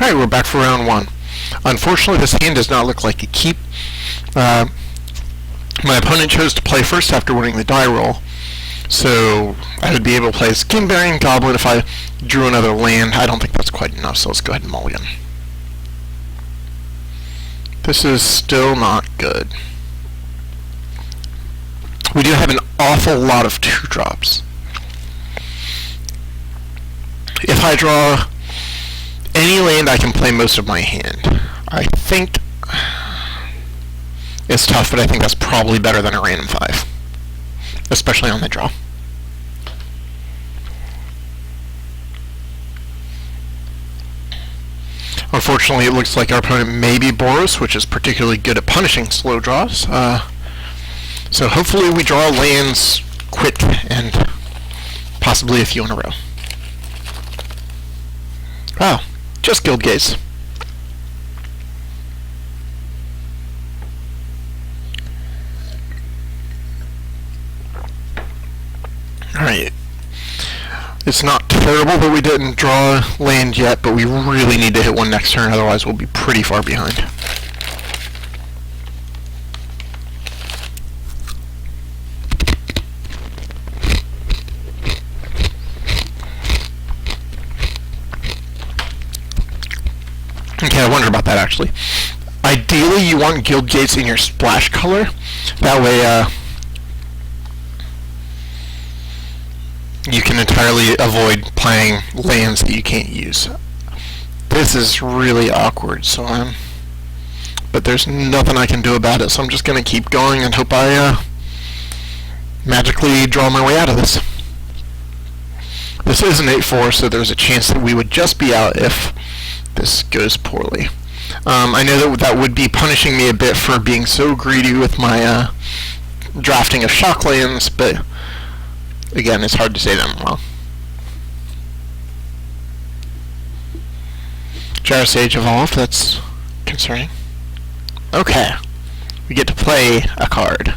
Alright, we're back for round one. Unfortunately, this hand does not look like a keep. My opponent chose to play first after winning the die roll, so I would be able to play as King Bearing Goblin if I drew another land. I don't think that's quite enough, so let's go ahead and mulligan. This is still not good. We do have an awful lot of 2-drops. If I draw any land, I can play most of my hand. I think it's tough, but I think that's probably better than a random 5, especially on the draw. Unfortunately, it looks like our opponent may be Boros, which is particularly good at punishing slow draws. So hopefully we draw lands quick and possibly a few in a row. Wow, just Guild Gates. Alright. It's not terrible that we didn't draw land yet, but we really need to hit one next turn, otherwise we'll be pretty far behind. Okay, I wonder about that actually. Ideally, you want Guild Gates in your splash color. That way, you can entirely avoid playing lands that you can't use. This is really awkward, so but there's nothing I can do about it, so I'm just going to keep going and hope I magically draw my way out of this. This is an 8-4, so there's a chance that we would just be out if this goes poorly. I know that would be punishing me a bit for being so greedy with my drafting of shock lands, but again, it's hard to say them well. Gyro Sage evolved, that's concerning. Okay, we get to play a card.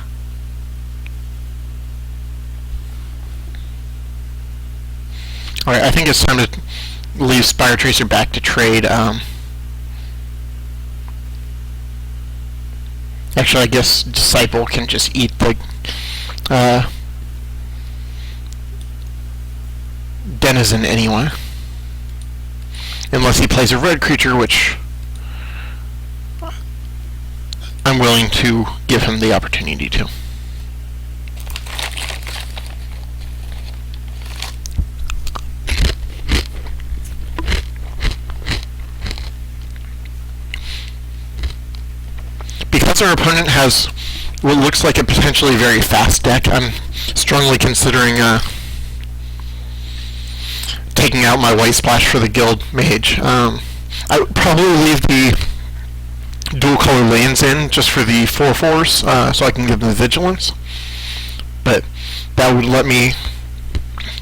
Alright, I think it's time to leave Spire Tracer back to trade. Actually, I guess Disciple can just eat the Denizen anyway. Unless he plays a red creature, which I'm willing to give him the opportunity to. Because our opponent has what looks like a potentially very fast deck, I'm strongly considering taking out my White Splash for the Guild Mage. I would probably leave the dual color lands in just for the 4/4s, so I can give them Vigilance. But that would let me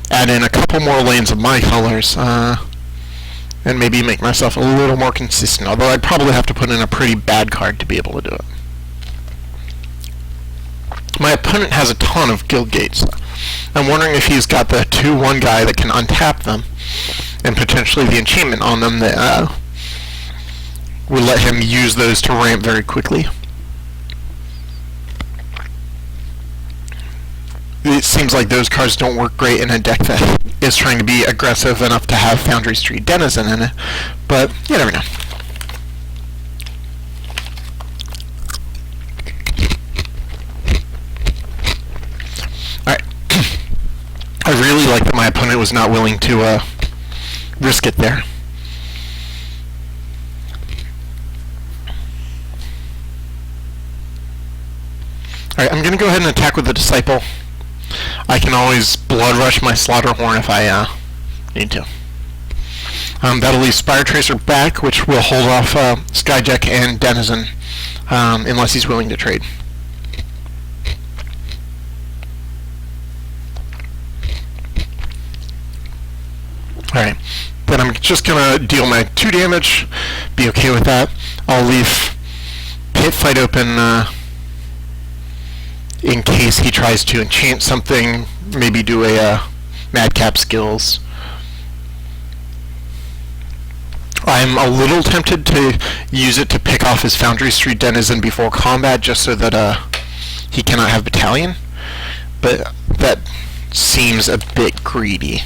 add in a couple more lands of my colors, and maybe make myself a little more consistent, although I'd probably have to put in a pretty bad card to be able to do it. My opponent has a ton of Guild Gates. I'm wondering if he's got the 2/1 guy that can untap them, and potentially the enchantment on them that would let him use those to ramp very quickly. It seems like those cards don't work great in a deck that is trying to be aggressive enough to have Foundry Street Denizen in it, but you never know. Alright. I really like that my opponent was not willing to risk it there. Alright, I'm going to go ahead and attack with the Disciple. I can always Blood Rush my Slaughterhorn if I need to. That'll leave Spire Tracer back, which will hold off Skyjack and Denizen, unless he's willing to trade. Alright, then I'm just going to deal my 2 damage, be okay with that. I'll leave Pit Fight open in case he tries to enchant something, maybe do a Madcap Skills. I'm a little tempted to use it to pick off his Foundry Street Denizen before combat, just so that he cannot have Battalion, but that seems a bit greedy.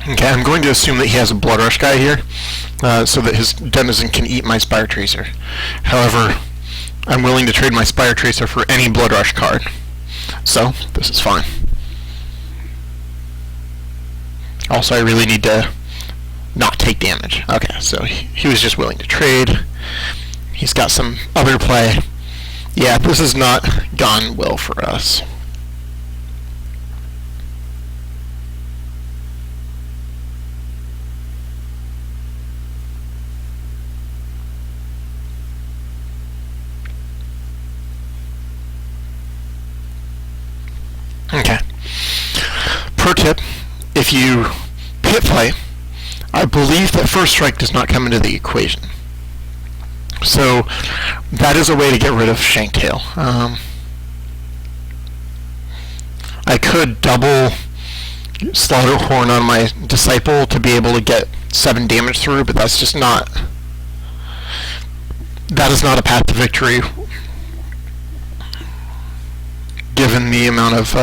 Okay, I'm going to assume that he has a Blood Rush guy here, so that his Denizen can eat my Spire Tracer. However, I'm willing to trade my Spire Tracer for any Blood Rush card, so this is fine. Also, I really need to not take damage. Okay, so he was just willing to trade. He's got some other play. Yeah, this has not gone well for us. Okay. Pro tip, if you pit fight, I believe that first strike does not come into the equation. So that is a way to get rid of Shanktail. I could double Slaughterhorn on my Disciple to be able to get 7 damage through, but that's just not... That is not a path to victory, given the amount of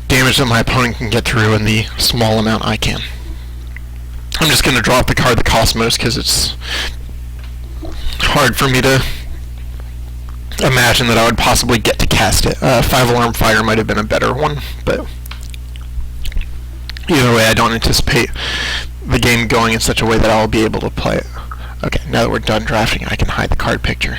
damage that my opponent can get through and the small amount I can. I'm just going to drop the card that costs most because it's hard for me to imagine that I would possibly get to cast it. 5-Alarm Fire might have been a better one, but either way, I don't anticipate the game going in such a way that I'll be able to play it. Okay, now that we're done drafting, I can hide the card picture.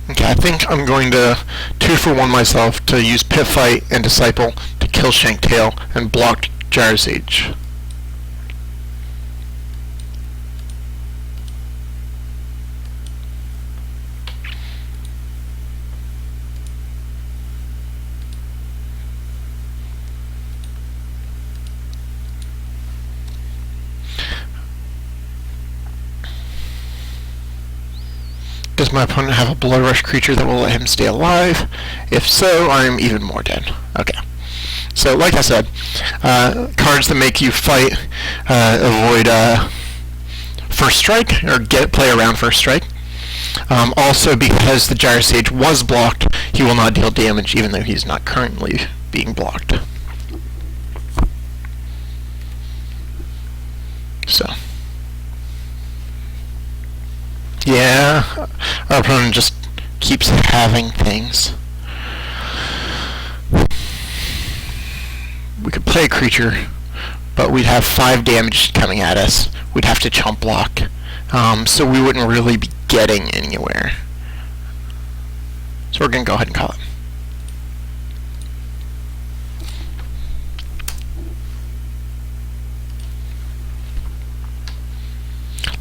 Okay, I think I'm going to 2-for-1 myself to use Pit Fight and Disciple to kill Shanktail and block Gyrosage. Does my opponent have a Blood Rush creature that will let him stay alive? If so, I'm even more dead. Okay. So, like I said, cards that make you fight, avoid first strike, or play around first strike. Also, because the Gyrosage was blocked, he will not deal damage even though he's not currently being blocked. So... yeah, our opponent just keeps having things. We could play a creature, but we'd have 5 damage coming at us. We'd have to chump block, so we wouldn't really be getting anywhere. So we're going to go ahead and call it.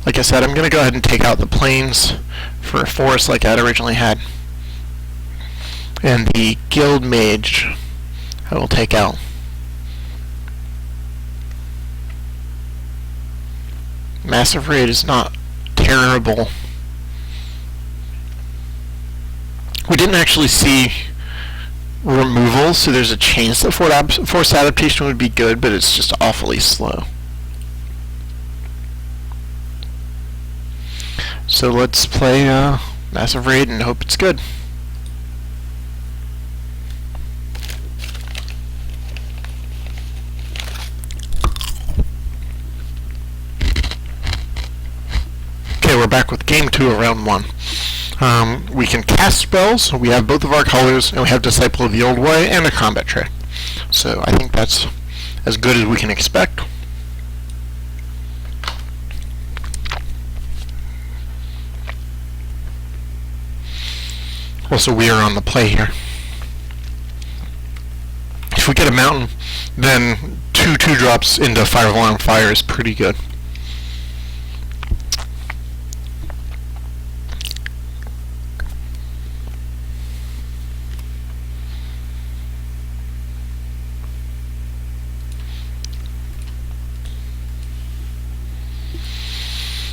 Like I said, I'm going to go ahead and take out the plains for a forest like I originally had. And the Guild Mage I will take out. Massive Raid is not terrible. We didn't actually see removal, so there's a chance that Force Adaptation would be good, but it's just awfully slow. So let's play Massive Raid and hope it's good. Okay, we're back with Game 2 of Round 1. We can cast spells, we have both of our colors, and we have Disciple of the Old Way and a combat tray. So I think that's as good as we can expect. Also, we are on the play here. If we get a mountain, then 2 2-drops into 5-Alarm Fire is pretty good.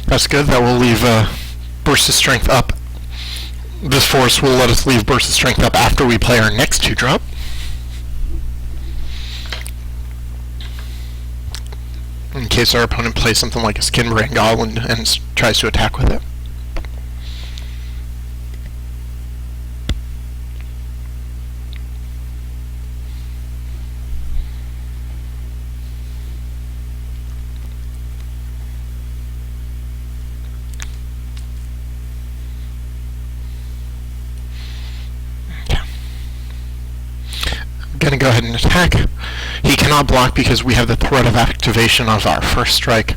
That's good. That will leave burst of strength up. This force will let us leave burst of strength up after we play our next 2-drop. In case our opponent plays something like a Skinbrand Goblin and tries to attack with it. Going to go ahead and attack. He cannot block because we have the threat of activation of our first strike.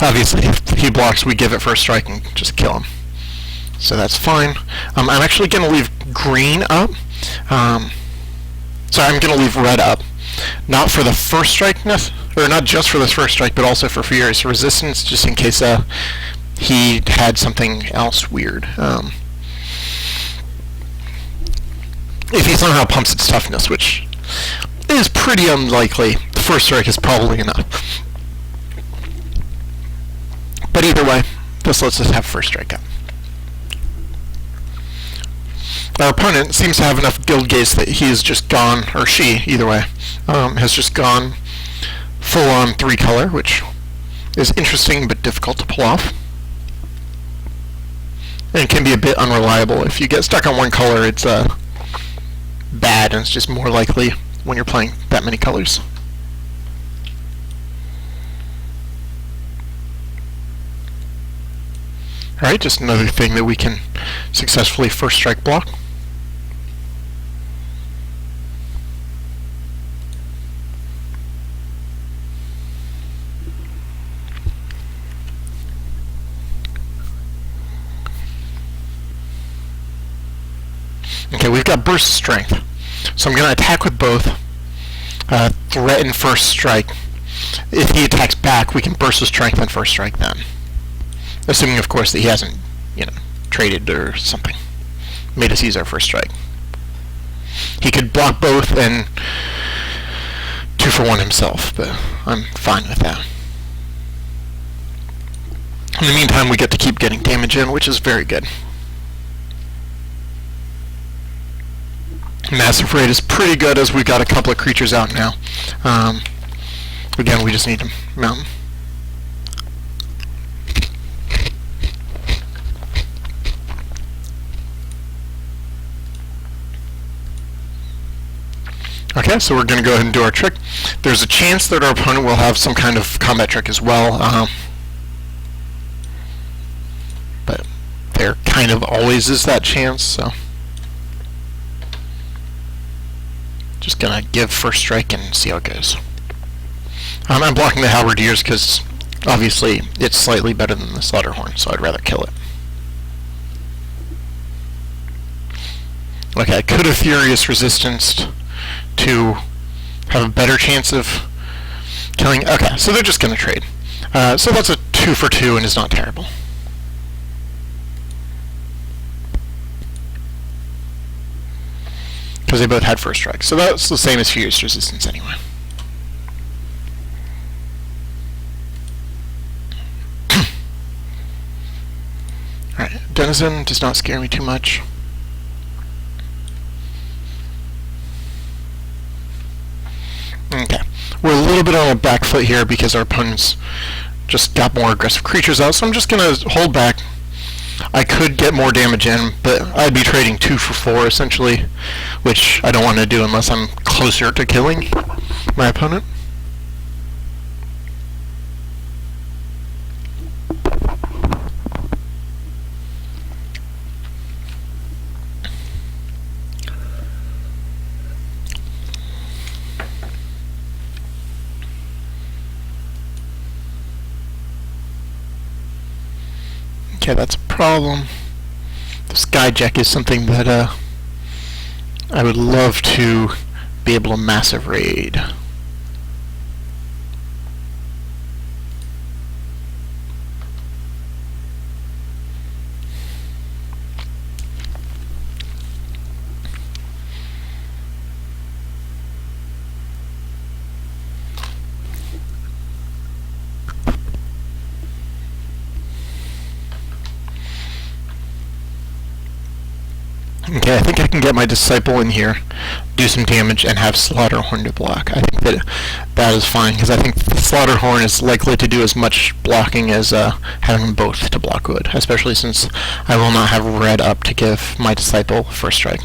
Obviously, if he blocks, we give it first strike and just kill him. So that's fine. I'm actually going to leave green up. Sorry, I'm going to leave red up. Not for the first strike, or not just for this first strike, but also for Furious Resistance, just in case he had something else weird. If he somehow pumps its toughness, which is pretty unlikely, the first strike is probably enough. But either way, this lets us have first strike up. Our opponent seems to have enough guild gaze that he has just gone, or she, either way, has just gone full-on 3-color, which is interesting but difficult to pull off. And it can be a bit unreliable. If you get stuck on one color, it's bad, and it's just more likely when you're playing that many colors. Alright, just another thing that we can successfully first strike block. Okay, we've got burst strength. So I'm going to attack with both. Threaten first strike. If he attacks back, we can burst his strength and first strike then. Assuming, of course, that he hasn't, traded or something. Made us use our first strike. He could block both and 2-for-1 himself, but I'm fine with that. In the meantime, we get to keep getting damage in, which is very good. Massive Raid is pretty good as we've got a couple of creatures out now. Again, we just need to mount. Okay, so we're going to go ahead and do our trick. There's a chance that our opponent will have some kind of combat trick as well. But there kind of always is that chance, so... Just gonna give first strike and see how it goes. I'm blocking the Halberdiers because obviously it's slightly better than the Slaughterhorn, so I'd rather kill it. Okay, I could have Furious Resistance to have a better chance of killing. Okay, so they're just gonna trade. So that's a 2-for-2 and is not terrible. Because they both had first strike. So that's the same as Furious Resistance anyway. Alright, Denizen does not scare me too much. Okay, we're a little bit on a back foot here because our opponents just got more aggressive creatures out, so I'm just going to hold back. I could get more damage in, but I'd be trading 2-for-4 essentially, which I don't want to do unless I'm closer to killing my opponent. Okay, that's a problem. The Skyjack is something that I would love to be able to massive raid. Okay, I think I can get my Disciple in here, do some damage, and have Slaughterhorn to block. I think that is fine, because I think the Slaughterhorn is likely to do as much blocking as having both to block would, especially since I will not have red up to give my Disciple first strike.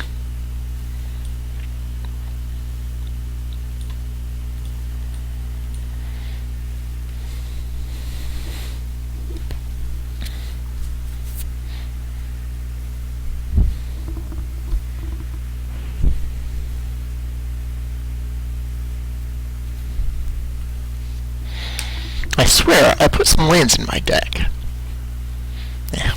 I swear, I put some lands in my deck. Yeah.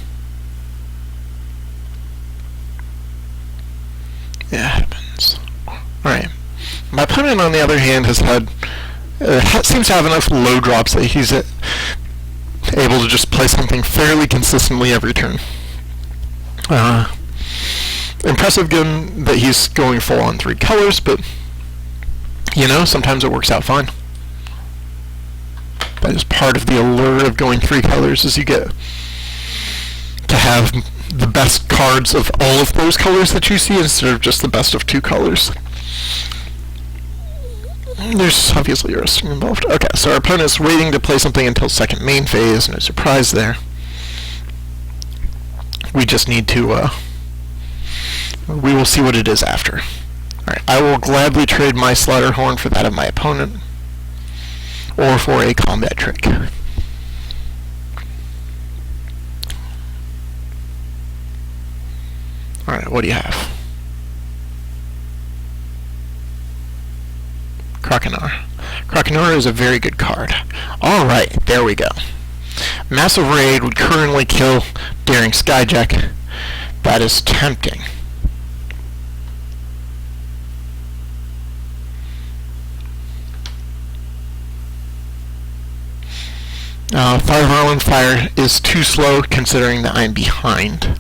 Yeah, it happens. Alright. My opponent, on the other hand, has had... seems to have enough low drops that he's able to just play something fairly consistently every turn. Impressive given that he's going full on 3 colors, but, you know, sometimes it works out fine. That is part of the allure of going 3 colors, is you get to have the best cards of all of those colors that you see instead of just the best of 2 colors. There's obviously roasting involved. Okay, so our opponent is waiting to play something until second main phase. No surprise there. We just need to, we will see what it is after. Alright, I will gladly trade my Slaughterhorn for that of my opponent, or for a combat trick. Alright, what do you have? Croconaur. Croconaur is a very good card. Alright, there we go. Massive Raid would currently kill Daring Skyjack. That is tempting. Fire of Arlen Fire is too slow considering that I'm behind.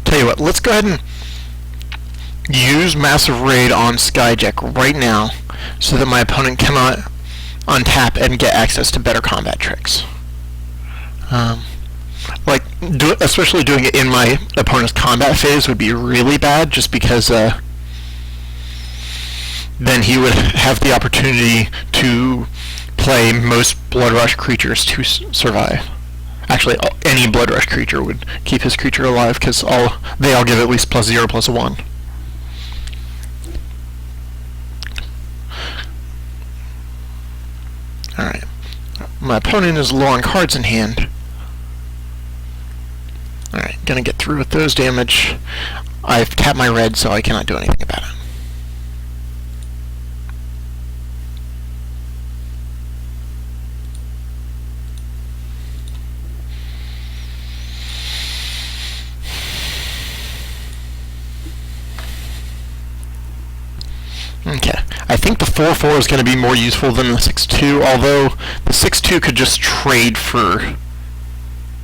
Tell you what, let's go ahead and use Massive Raid on Skyjack right now so that my opponent cannot untap and get access to better combat tricks. Especially doing it in my opponent's combat phase would be really bad, just because then he would have the opportunity to play most Blood Rush creatures to survive. Actually, any Blood Rush creature would keep his creature alive, because they all give at least +0/+1. Alright. My opponent is low on cards in hand. Alright, gonna get through with those damage. I've tapped my red, so I cannot do anything about it. Okay, I think the 4/4 is going to be more useful than the 6/2, although the 6/2 could just trade for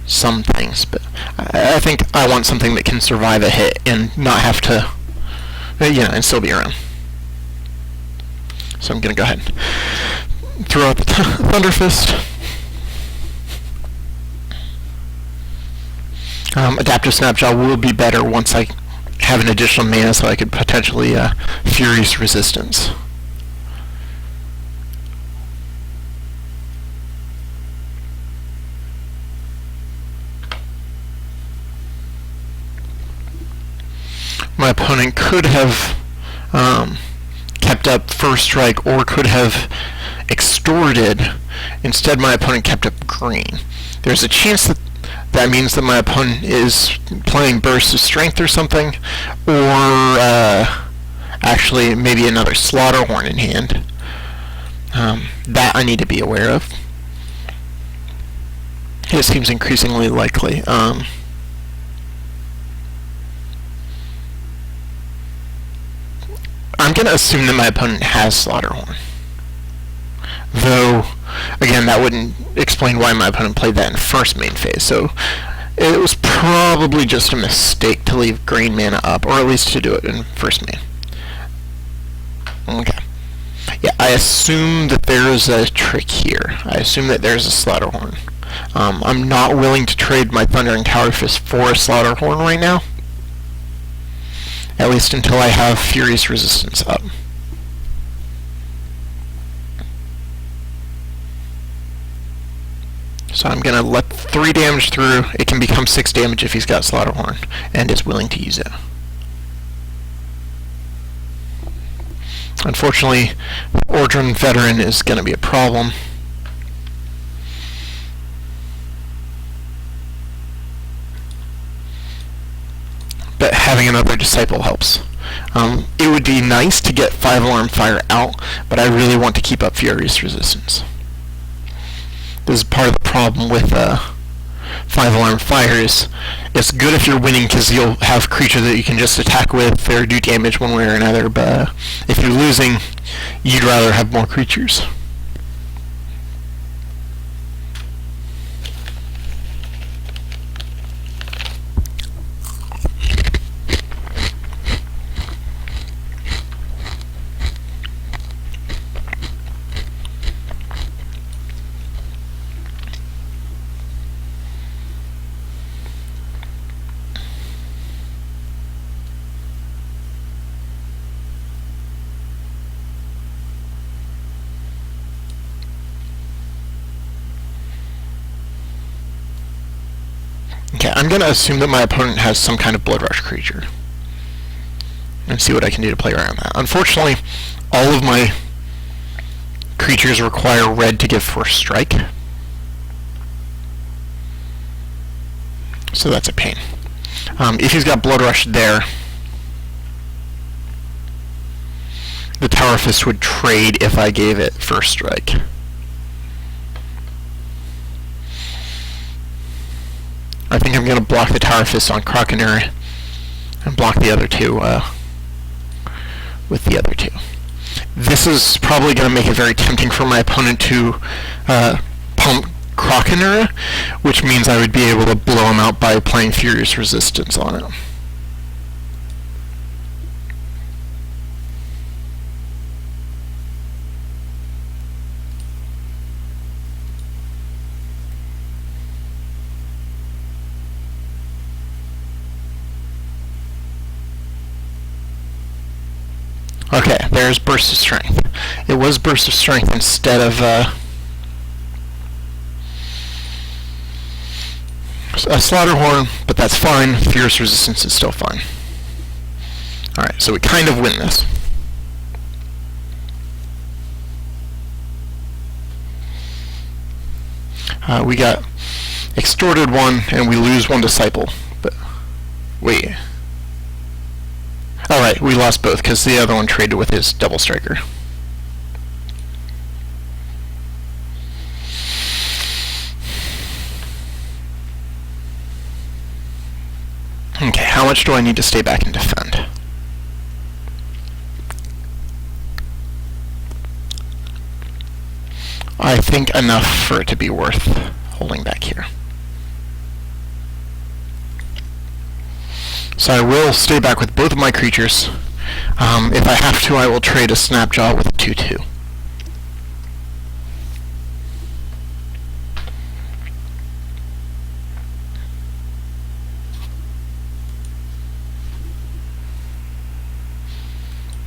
some things, but I think I want something that can survive a hit and not have to, and still be around. So I'm going to go ahead and throw out the Thunder Fist. Adaptive Snapshot will be better once I have an additional mana, so I could potentially Furious Resistance. My opponent could have kept up First Strike, or could have extorted. Instead, my opponent kept up green. There's a chance that means that my opponent is playing Burst of Strength or something, or actually maybe another Slaughterhorn in hand. That I need to be aware of. It seems increasingly likely. I'm going to assume that my opponent has Slaughterhorn. Though, again, that wouldn't explain why my opponent played that in first main phase, so it was probably just a mistake to leave green mana up, or at least to do it in first main. Okay. Yeah, I assume that there is a trick here. I assume that there's a Slaughterhorn. I'm not willing to trade my Thundering Tower Fist for a Slaughterhorn right now. At least until I have Furious Resistance up. So I'm going to let 3 damage through. It can become 6 damage if he's got Slaughterhorn and is willing to use it. Unfortunately, Ordron Veteran is going to be a problem. But having another Disciple helps. It would be nice to get 5 Alarm Fire out, but I really want to keep up Furious Resistance. This is part of the problem with 5 Alarm Fire is it's good if you're winning because you'll have creatures that you can just attack with or do damage one way or another, but if you're losing, you'd rather have more creatures. Okay, I'm going to assume that my opponent has some kind of Blood Rush creature. And see what I can do to play around that. Unfortunately, all of my creatures require red to give first strike. So that's a pain. If he's got Blood Rush there, the Tower Fist would trade if I gave it first strike. I think I'm going to block the Tower Fist on Croconair and block the other two with the other two. This is probably going to make it very tempting for my opponent to pump Croconair, which means I would be able to blow him out by playing Furious Resistance on it. Okay, there's Burst of Strength. It was Burst of Strength instead of a Slaughterhorn, but that's fine. Fierce Resistance is still fine. Alright, so we kind of win this. We got extorted 1, and we lose 1 Disciple. But wait. Alright, we lost both because the other one traded with his Double Striker. Okay, how much do I need to stay back and defend? I think enough for it to be worth holding back here. So I will stay back with both of my creatures. If I have to, I will trade a Snapjaw with a 2/2.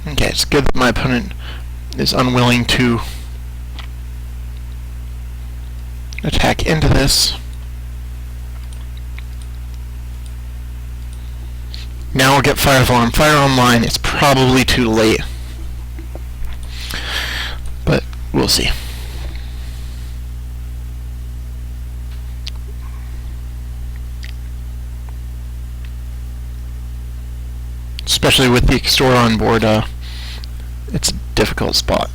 Okay, it's good that my opponent is unwilling to attack into this. Now we'll get Fire Alarm Fire online. It's probably too late, but we'll see. Especially with the Extor on board, it's a difficult spot.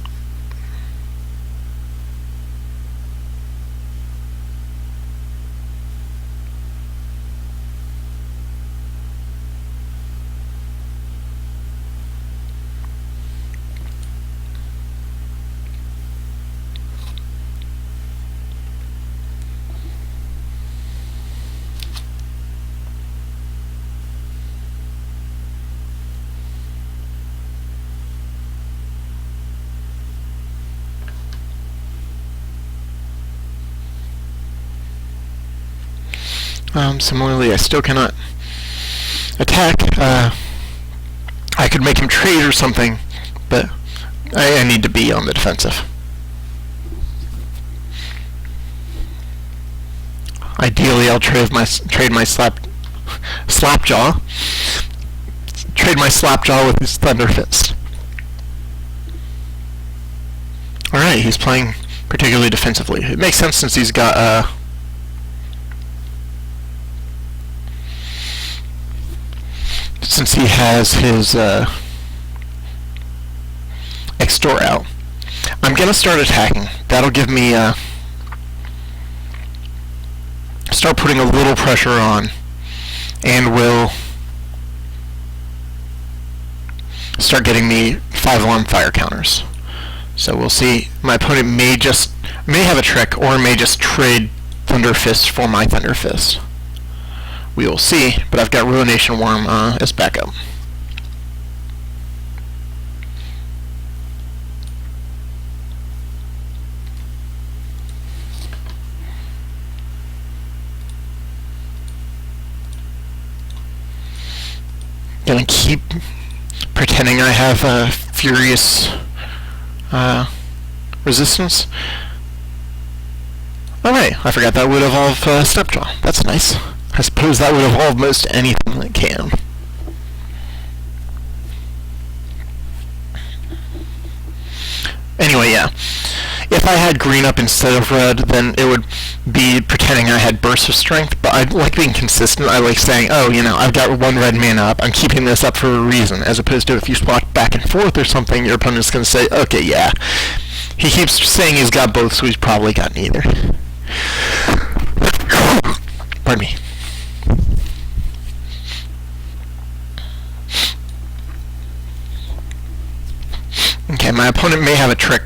Similarly, I still cannot attack. I could make him trade or something, but I need to be on the defensive. Ideally, I'll trade my slapjaw. Trade my slapjaw with his thunder fist. All right, he's playing particularly defensively. It makes sense since he's got since he has his extort out. I'm gonna start attacking. That'll give me start putting a little pressure on, and will start getting me 5-alarm fire counters. So we'll see. My opponent may have a trick, or may just trade Thunder Fist for my Thunder Fist. We will see, but I've got Ruination Worm as backup. Gonna keep pretending I have Furious resistance. Alright, I forgot that would evolve Stepjaw. That's nice. I suppose that would evolve most anything that can. Anyway, yeah. If I had green up instead of red, then it would be pretending I had Burst of Strength, but I like being consistent. I like saying, oh, you know, I've got one red mana up, I'm keeping this up for a reason, as opposed to if you swap back and forth or something, your opponent's going to say, okay, yeah. He keeps saying he's got both, so he's probably got neither. Pardon me. Okay, my opponent may have a trick,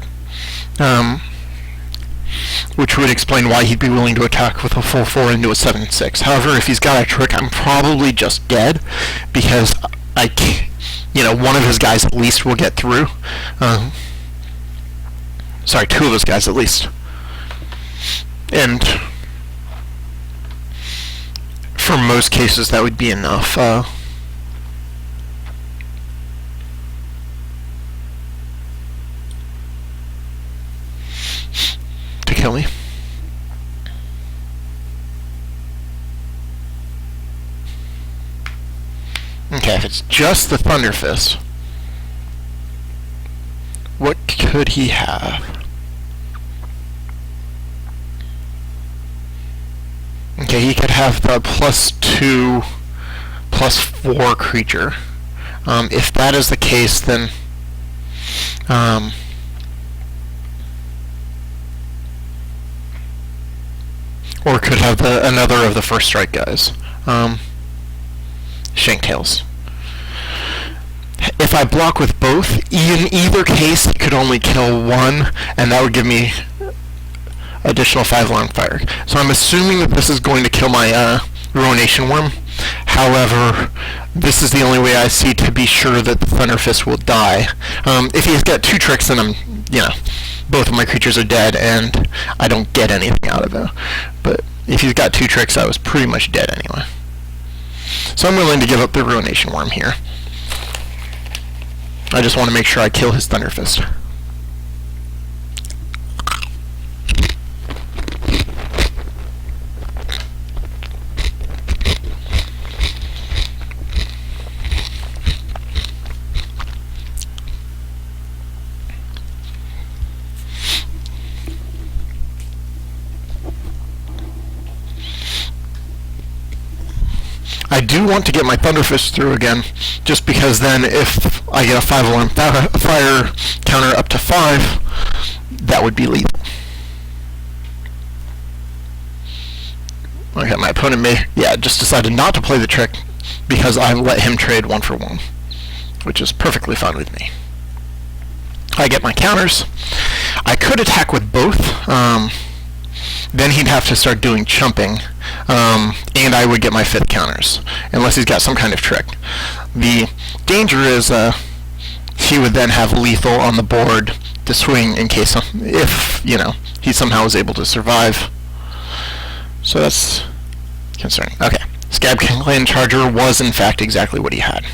which would explain why he'd be willing to attack with a full 4 into a 7/6. However, if he's got a trick, I'm probably just dead, because one of his guys at least will get through. Sorry, 2 of his guys at least. And for most cases, that would be enough. To kill me. Okay, if it's just the Thunder Fist, what could he have? Okay, he could have the +2, +4 creature. If that is the case, then or could have another of the first strike guys. Shanktails. If I block with both, in either case, he could only kill one, and that would give me additional 5-alarm fire. So I'm assuming that this is going to kill my Ruination Worm. However, this is the only way I see to be sure that the Thunder Fist will die. If he's got 2 tricks, then both of my creatures are dead, and I don't get anything out of it. But if he's got 2 tricks, I was pretty much dead anyway. So I'm willing to give up the Ruination Worm here. I just want to make sure I kill his Thunder Fist. I do want to get my Thunder Fist through again, just because then if I get a 5-alarm fire counter up to 5, that would be lethal. Okay, my opponent just decided not to play the trick because I let him trade 1 for 1, which is perfectly fine with me. I get my counters. I could attack with both. Then he'd have to start doing chumping, and I would get my 5th counters, unless he's got some kind of trick. The danger is he would then have lethal on the board to swing in case if he somehow was able to survive. So that's concerning. Okay, Scab Clan Charger was in fact exactly what he had.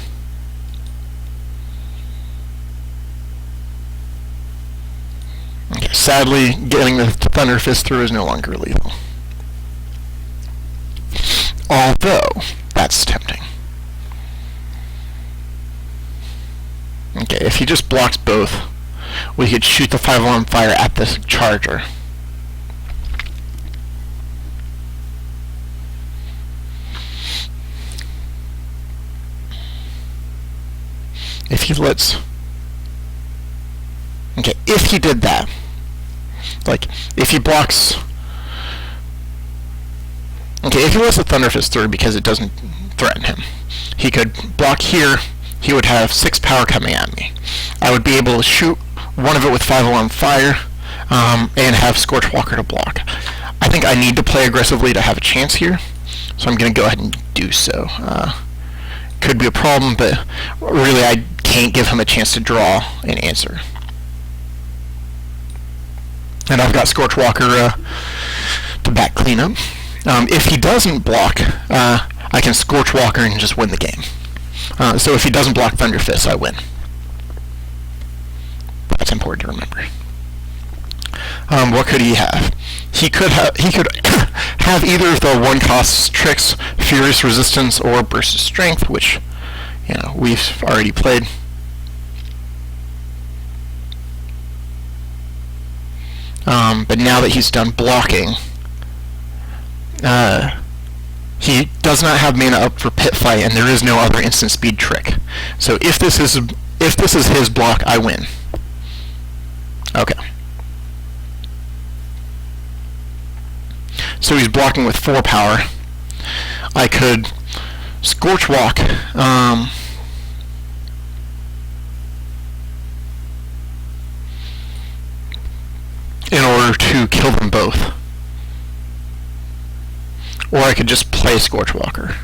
Okay, sadly, getting the Thunder Fist through is no longer lethal. Although, that's tempting. Okay, if he just blocks both, we could shoot the 5-alarm fire at this charger. If he lets... Okay, if he did that, like, if he blocks... Okay, if he lets the Thunder Fist through because it doesn't threaten him, he could block here, he would have 6 power coming at me. I would be able to shoot one of it with 5-alarm fire, and have Scorch Walker to block. I think I need to play aggressively to have a chance here, so I'm going to go ahead and do so. Could be a problem, but really I can't give him a chance to draw an answer. And I've got Scorch Walker to back cleanup. If he doesn't block, I can Scorch Walker and just win the game. So if he doesn't block Thunder Fist, I win. That's important to remember. What could he have? He could have either of the 1-cost tricks, Furious Resistance or Burst of Strength, which, you know, we've already played. But now that he's done blocking, he does not have mana up for Pit Fight, and there is no other instant speed trick. So if this is his block, I win. Okay. So he's blocking with 4 power. I could Scorch Walk. In order to kill them both. Or I could just play Scorch Walker.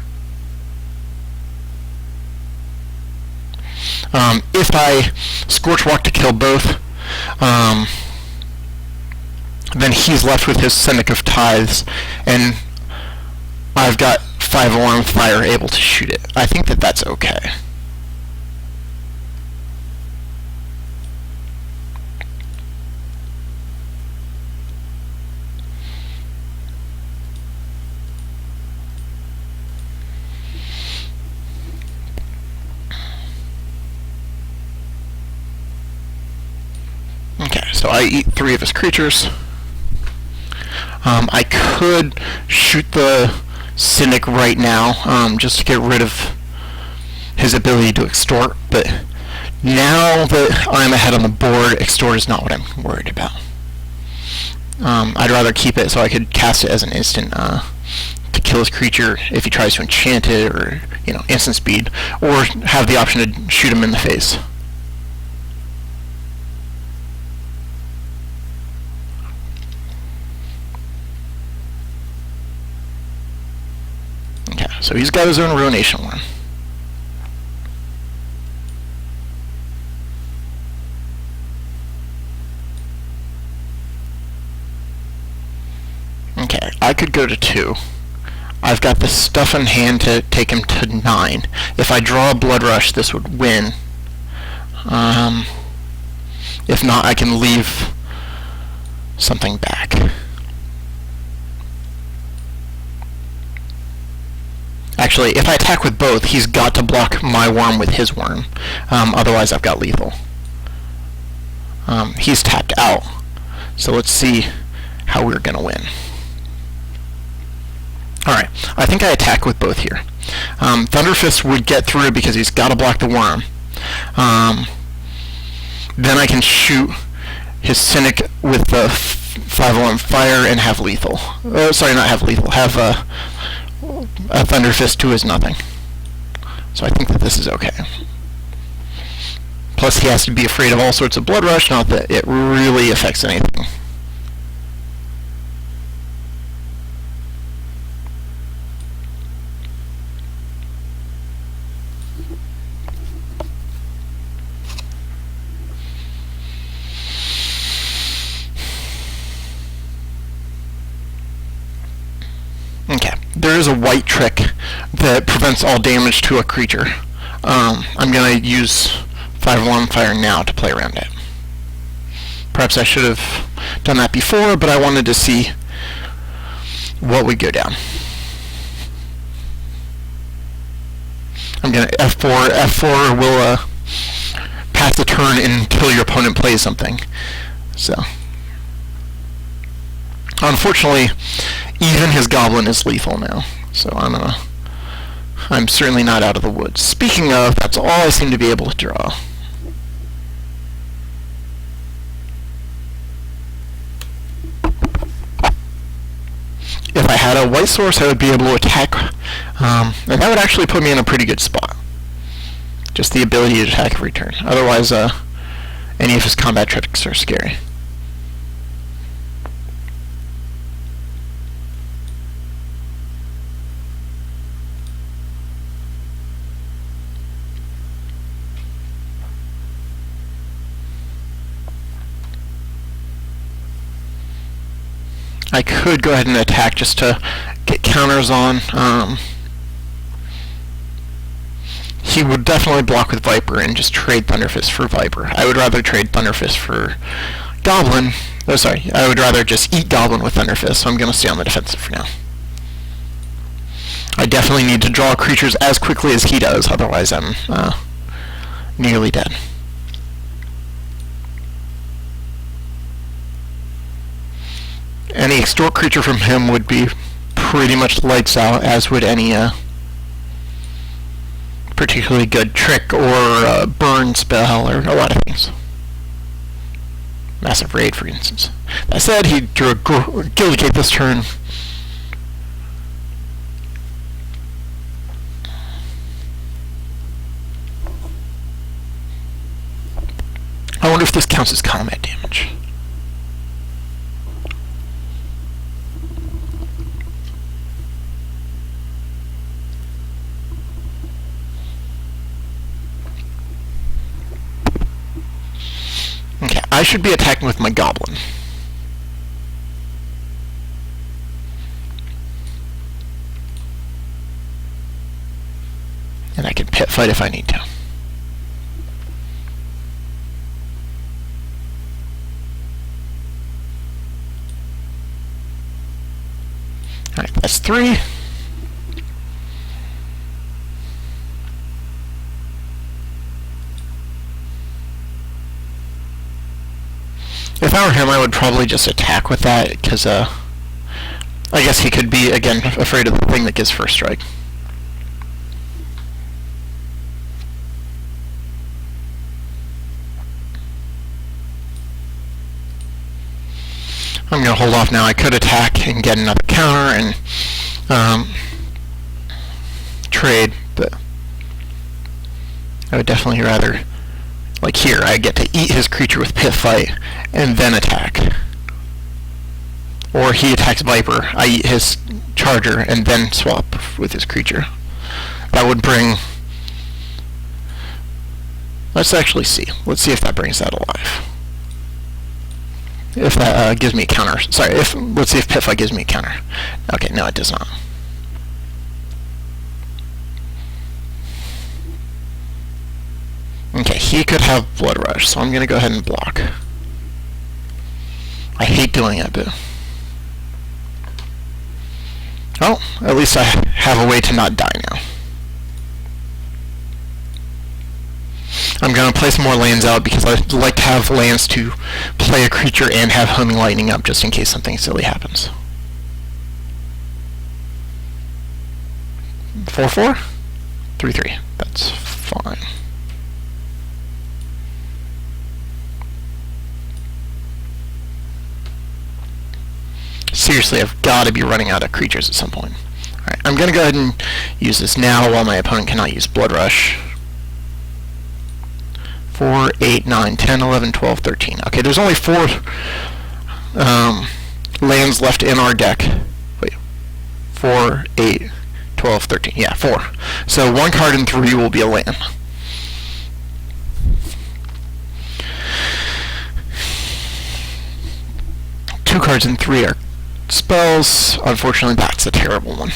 If I Scorch Walk to kill both, then he's left with his Cynic of Tithes, and I've got 5-alarm fire able to shoot it. I think that that's okay. Okay, so I eat 3 of his creatures. I could shoot the Cynic right now, just to get rid of his ability to extort, but now that I'm ahead on the board, extort is not what I'm worried about. I'd rather keep it so I could cast it as an instant to kill his creature if he tries to enchant it, or, you know, instant speed, or have the option to shoot him in the face. So he's got his own Ruination Worm. Okay, I could go to 2. I've got the stuff in hand to take him to 9. If I draw a Blood Rush, this would win. If not, I can leave something back. Actually, if I attack with both, he's got to block my worm with his worm. Otherwise, I've got lethal. He's tapped out. So let's see how we're going to win. Alright, I think I attack with both here. Thunder Fist would get through because he's got to block the worm. Then I can shoot his Cynic with the 5-alarm fire and have lethal. Sorry, not have lethal. Have a Thunder Fist 2 is nothing. So I think that this is okay. Plus he has to be afraid of all sorts of Blood Rush, not that it really affects anything. there is a white trick that prevents all damage to a creature. I'm going to use 5-alarm fire now to play around it. Perhaps I should have done that before, but I wanted to see what would go down. I'm going to F4. F4 will pass the turn until your opponent plays something. So, unfortunately, even his goblin is lethal now. So I'm certainly not out of the woods. Speaking of, that's all I seem to be able to draw. If I had a white source, I would be able to attack, and that would actually put me in a pretty good spot. Just the ability to attack every turn. Otherwise, any of his combat tricks are scary. I could go ahead and attack just to get counters on. He would definitely block with Viper and just trade Thunderfist for Viper. I would rather trade Thunderfist for Goblin. Oh, sorry. I would rather just eat Goblin with Thunderfist, so I'm going to stay on the defensive for now. I definitely need to draw creatures as quickly as he does, otherwise I'm nearly dead. Any extort creature from him would be pretty much lights out, as would any particularly good trick or burn spell or a lot of things. Massive Raid, for instance. That said, he drew a Gildegate this turn. I wonder if this counts as combat damage. Okay, I should be attacking with my Goblin. And I can pit fight if I need to. Alright, that's 3. If I were him, I would probably just attack with that, because, I guess he could be, again, afraid of the thing that gives first strike. I'm going to hold off now. I could attack and get another counter and trade, but I would definitely rather, like here, I get to eat his creature with Pit Fight and then attack. Or he attacks Viper, I eat his Charger and then swap with his creature. That would bring... Let's actually see. Let's see if that brings that alive. If that gives me a counter. Sorry, let's see if Pit Fight gives me a counter. Okay, no, it does not. Okay, he could have Blood Rush, so I'm going to go ahead and block. I hate doing it, but... Oh, at least I have a way to not die now. I'm going to play some more lands out because I like to have lands to play a creature and have Homing Lightning up just in case something silly happens. 4/4? 3/3. That's fine. Seriously, I've got to be running out of creatures at some point. Alright, I'm going to go ahead and use this now while my opponent cannot use Blood Rush. 4, 8, 9, 10, 11, 12, 13. Okay, there's only 4 lands left in our deck. Wait. 4, 8, 12, 13. Yeah, 4. So 1 card in 3 will be a land. Two cards in 3 are spells. Unfortunately, that's a terrible one.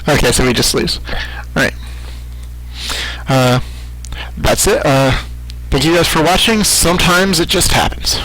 Okay, so we just lose. Alright. That's it. Thank you guys for watching. Sometimes it just happens.